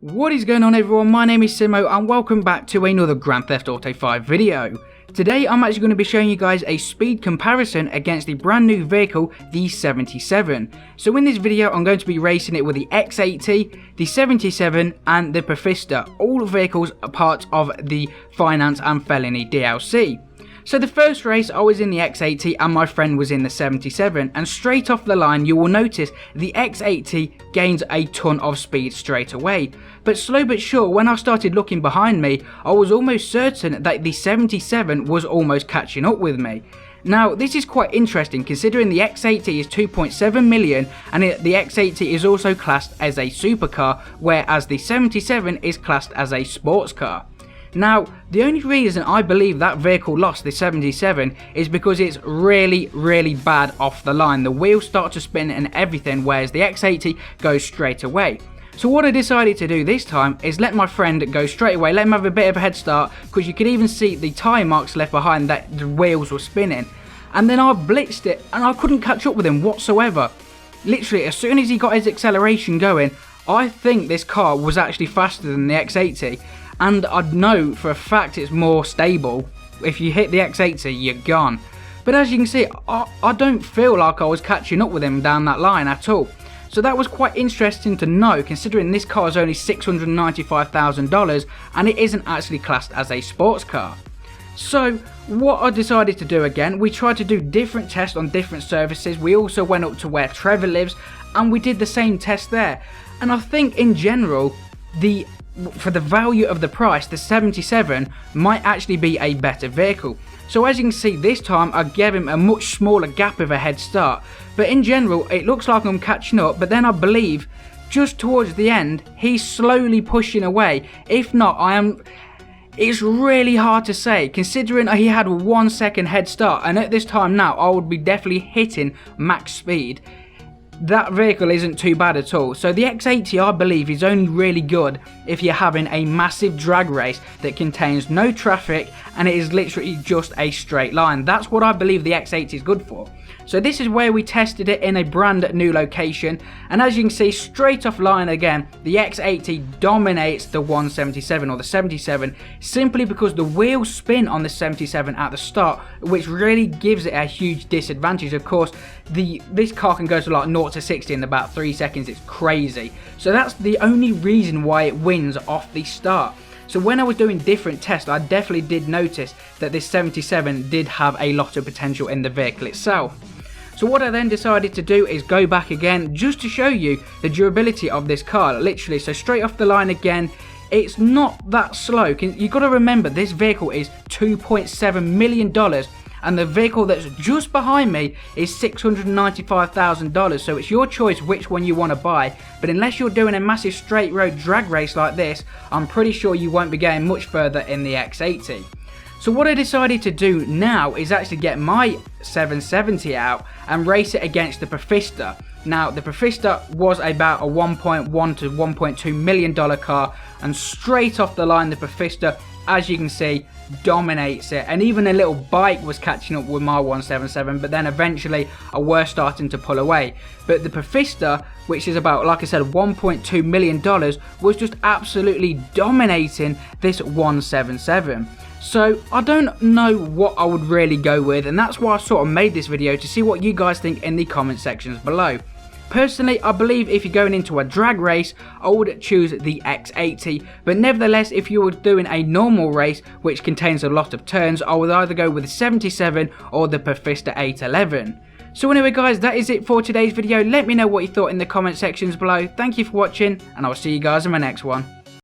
What is going on everyone, my name is Simo and welcome back to another Grand Theft Auto 5 video. Today I'm actually going to be showing you guys a speed comparison against the brand new vehicle, the 77. So in this video I'm going to be racing it with the X80, the 77 and the PFISTER, all vehicles are part of the Finance and Felony DLC. So the first race I was in the X80 and my friend was in the 77, and straight off the line you will notice the X80 gains a ton of speed straight away. But slow but sure, when I started looking behind me, I was almost certain that the 77 was almost catching up with me. Now this is quite interesting considering the X80 is 2.7 million and the X80 is also classed as a supercar, whereas the 77 is classed as a sports car. Now, the only reason I believe that vehicle lost, the 77, is because it's really bad off the line. The wheels start to spin and everything, whereas the X80 goes straight away. So what I decided to do this time is let my friend go straight away, let him have a bit of a head start, because you could even see the tyre marks left behind that the wheels were spinning. And then I blitzed it and I couldn't catch up with him whatsoever. Literally, as soon as he got his acceleration going, I think this car was actually faster than the X80. And I know for a fact it's more stable. If you hit the X80, you're gone. But as you can see, I don't feel like I was catching up with him down that line at all. So that was quite interesting to know, considering this car is only $695,000 and it isn't actually classed as a sports car. So what I decided to do again, we tried to do different tests on different services. We also went up to where Trevor lives and we did the same test there. And I think in general, for the value of the price, the 77 might actually be a better vehicle. So as you can see, this time I gave him a much smaller gap of a head start, but in general it looks like I'm catching up, but then I believe just towards the end he's slowly pushing away. If not, it's really hard to say considering he had a 1 second head start, and at this time now I would be definitely hitting max speed. That vehicle isn't too bad at all. So the X80 I believe is only really good if you're having a massive drag race that contains no traffic and it is literally just a straight line. That's what I believe the X80 is good for. So this is where we tested it in a brand new location, and as you can see straight off line again, the X80 dominates the 177 or the 77 simply because the wheels spin on the 77 at the start, which really gives it a huge disadvantage. Of course, this car can go to like 0 to 60 in about 3 seconds. It's crazy. So that's the only reason why it wins off the start. So when I was doing different tests, I definitely did notice that this 77 did have a lot of potential in the vehicle itself. So what I then decided to do is go back again just to show you the durability of this car, literally. So straight off the line again, it's not that slow. You've got to remember this vehicle is $2.7 million and the vehicle that's just behind me is $695,000, so it's your choice which one you want to buy. But unless you're doing a massive straight road drag race like this, I'm pretty sure you won't be getting much further in the X80. So what I decided to do now is actually get my 770 out and race it against the PFISTER. Now the PFISTER was about a $1.1 to $1.2 million car, and straight off the line the PFISTER, as you can see, dominates it, and even a little bike was catching up with my 177, but then eventually I was starting to pull away. But the PFISTER, which is about, like I said, $1.2 million, was just absolutely dominating this 177. So I don't know what I would really go with, and that's why I sort of made this video, to see what you guys think in the comment sections below. Personally, I believe if you're going into a drag race, I would choose the X80, but nevertheless, if you were doing a normal race which contains a lot of turns, I would either go with the 77 or the PFISTER 811. So anyway guys, that is it for today's video. Let me know what you thought in the comment sections below. Thank you for watching, and I'll see you guys in my next one.